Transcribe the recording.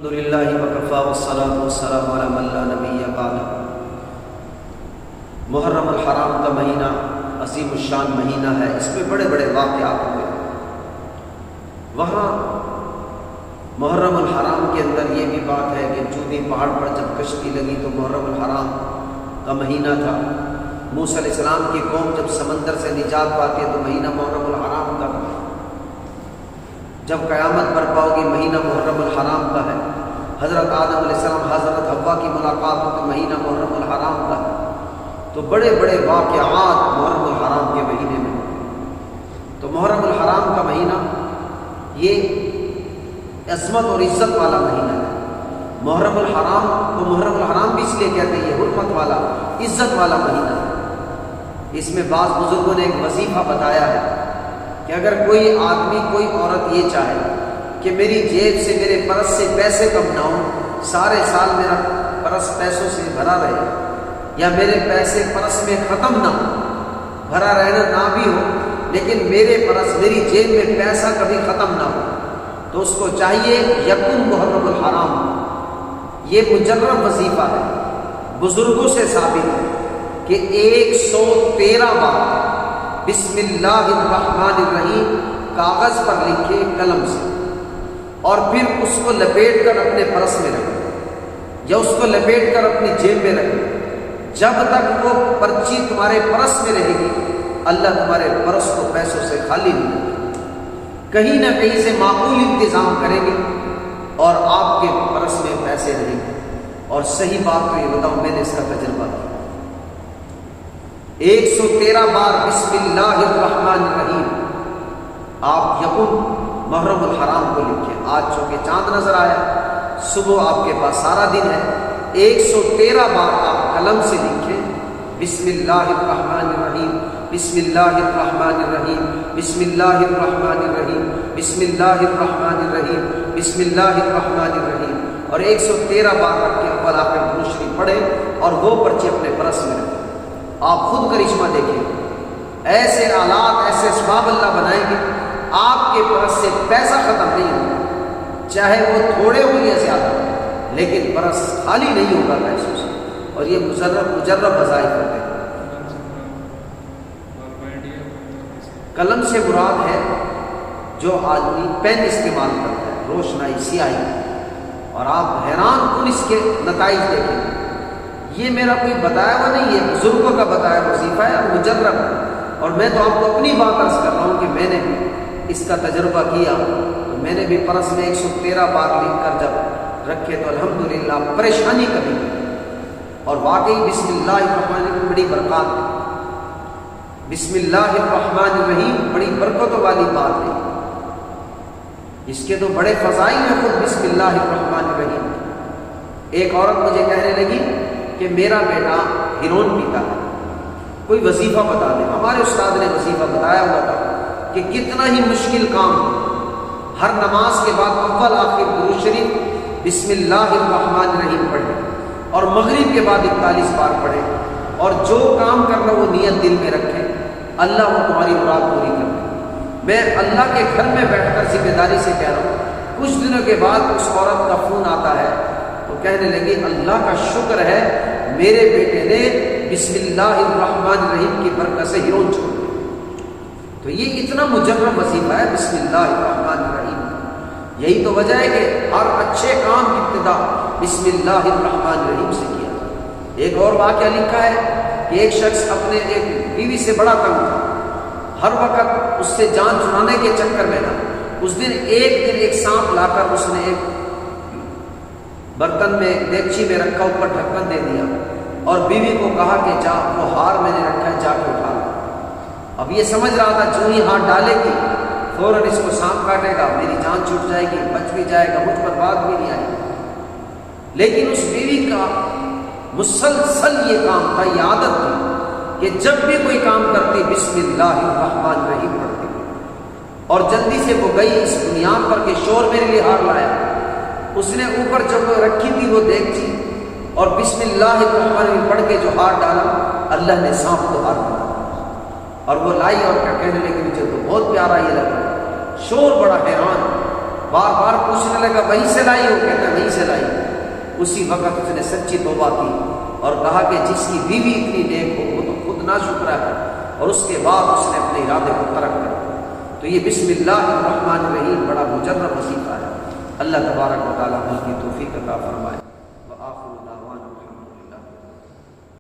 الحمدللہ وکفا والصلاۃ والسلام علی من لا نبی بعد۔ محرم الحرام کا مہینہ عظیم الشان مہینہ ہے، اس میں بڑے بڑے واقعات ہوئے۔ وہاں محرم الحرام کے اندر یہ بھی بات ہے کہ چودی پہاڑ پر جب کشتی لگی تو محرم الحرام کا مہینہ تھا۔ موسیٰ علیہ السلام کی قوم جب سمندر سے نجات پاتی ہے تو مہینہ محرم الحرام کا، جب قیامت برپا ہوگی مہینہ محرم الحرام کا ہے۔ حضرت آدم علیہ السلام حضرت حوا کی ملاقات ہو تو مہینہ محرم الحرام کا ہے۔ تو بڑے بڑے واقعات محرم الحرام کے مہینے میں ہوتے۔ تو محرم الحرام کا مہینہ یہ عظمت اور عزت والا مہینہ ہے۔ محرم الحرام کو محرم الحرام بھی اس لیے کہتے ہیں، یہ حرمت والا عزت والا مہینہ ہے۔ اس میں بعض بزرگوں نے ایک وظیفہ بتایا ہے کہ اگر کوئی آدمی کوئی عورت یہ چاہے کہ میری جیب سے میرے پرس سے پیسے کم نہ ہوں، سارے سال میرا پرس پیسوں سے بھرا رہے، یا میرے پیسے پرس میں ختم نہ ہو، بھرا رہنا نہ بھی ہو لیکن میرے پرس میری جیب میں پیسہ کبھی ختم نہ ہو، تو اس کو چاہیے یکم محرم الحرام۔ یہ مجرب وظیفہ ہے، بزرگوں سے ثابت ہے کہ 113 بار بسم اللہ الرحمن الرحیم کاغذ پر لکھے قلم سے، اور پھر اس کو لپیٹ کر اپنے پرس میں رکھیں یا اس کو لپیٹ کر اپنی جیب میں رکھیں۔ جب تک وہ پرچی تمہارے پرس میں رہے گی اللہ تمہارے پرس کو پیسوں سے خالی نہیں رکھے گا، کہیں نہ کہیں سے معقول انتظام کریں گے اور آپ کے پرس میں پیسے رہیں گے۔ اور صحیح بات تو یہ بتاؤں، میں نے اس کا تجربہ کیا۔ 113 بار بسم اللہ الرحمن الرحیم آپ یکم محرم الحرام کو لکھیں۔ آج چونکہ چاند نظر آیا، صبح آپ کے پاس سارا دن ہے، 113 بار آپ قلم سے لکھیں بسم اللہ الرحمن الرحیم، بسم اللہ الرحمن الرحیم، بسم اللہ الرحمن الرحیم، بسم اللہ الرحمن الرحیم، بسم اللہ الرحمن الرحیم، اور 113 بار رکھ کے اول آخر درود شریف پڑھیں اور وہ پرچی اپنے پرس میں رکھیں۔ آپ خود کرشمہ دیکھیں، ایسے آلات ایسے اسباب اللہ بنائیں گے آپ کے پرس سے پیسہ ختم نہیں ہوگا، چاہے وہ تھوڑے ہو یا زیادہ، لیکن پرس خالی نہیں ہوگا پیسوں سے۔ اور یہ مجرب وظائف ہوتے ہیں۔ قلم سے مراد ہے جو آدمی پین استعمال کرتا ہے، روشنائی سیاہی، اور آپ حیران کن اس کے نتائج دیکھیں گے۔ یہ میرا کوئی بتایا ہوا نہیں، یہ بزرگوں کا بتایا وظیفہ ہے، مجرب ہے۔ اور میں تو آپ کو اپنی بات عرض کر رہا ہوں کہ میں نے بھی اس کا تجربہ کیا، تو میں نے بھی پرس میں 113 بار لکھ کر جب رکھے تو الحمدللہ پریشانی کبھی نہیں۔ اور واقعی بسم اللہ الرحمن الرحیم بڑی برکات ہے، بسم اللہ الرحمن الرحیم بڑی برکتوں والی بات ہے، اس کے تو بڑے فضائل ہیں خود بسم اللہ الرحمن الرحیم۔ ایک عورت مجھے کہنے لگی کہ میرا بیٹا ہیروئن پیتا ہے، کوئی وظیفہ بتا دے۔ ہمارے استاد نے وظیفہ بتایا ہوا تھا کہ کتنا ہی مشکل کام ہو، ہر نماز کے بعد اول آخر درود شریف بسم اللہ الرحمن الرحیم پڑھیں، اور مغرب کے بعد 41 بار پڑھیں، اور جو کام کرنا وہ نیت دل میں رکھیں، اللہ وہ تمہاری مراد پوری کر دے۔ میں اللہ کے گھر میں بیٹھ کر ذمہ داری سے کہہ رہا ہوں، کچھ دنوں کے بعد اس عورت کا فون آتا ہے تو کہنے لگی اللہ کا شکر ہے میرے بیٹے نے بسم اللہ الرحمن الرحیم کی برکت سے ہیروئن چھوڑ دیا۔ تو یہ اتنا مجرب وظیفہ ہے بسم اللہ الرحمن الرحیم۔ یہی تو وجہ ہے کہ ہر اچھے کام کی ابتدا بسم اللہ الرحمن الرحیم سے کیا۔ ایک اور واقعہ لکھا ہے کہ ایک شخص اپنے ایک بیوی سے بڑا تنگ تھا، ہر وقت اس سے جان چھڑانے کے چکر میں تھا۔ اس دن ایک سانپ لا کر اس نے ایک برتن میں دیگچی میں رکھا، اوپر ڈھکن دے دیا، اور بیوی کو کہا کہ جا وہ ہار میں نے رکھا ہے، جا کے اٹھا لو۔ اب یہ سمجھ رہا تھا جو ہی ہاتھ ڈالے گی فوراً اس کو سانپ کاٹے گا، میری جان چھوٹ جائے گی، بچ بھی جائے گا، مجھ پر بات بھی نہیں آئے گی۔ لیکن اس بیوی کا مسلسل یہ کام تھا، یہ عادت تھی کہ جب بھی کوئی کام کرتی بسم اللہ الرحمن الرحیم پڑھتی، اور جلدی سے وہ گئی اس بنیاد پر کہ شور میرے لیے ہار لایا۔ اس نے اوپر جب رکھی تھی وہ دیگچی اور بسم اللہ الرحمن الرحیم پڑھ کے جو ہار ڈالا، اللہ نے سانپ کو ہار ڈالا، اور وہ لائی اور کیا کہنے لگی مجھے تو بہت پیارا یہ لگا۔ شور بڑا حیران، بار بار پوچھنے لگا وہیں سے لائی ہو؟ کہتا ہے وہیں سے اسی وقت اس نے سچی توبہ کی اور کہا کہ جس کی بیوی اتنی نیک ہو وہ تو خود ناشکرا ہے، اور اس کے بعد اس نے اپنے ارادے کو ترک کر دیا۔ تو یہ بسم اللہ الرحمن الرحیم بڑا مجرب وظیفہ ہے۔ اللہ تبارک و تعالیٰ ہم کی توفیق عطا فرمائے۔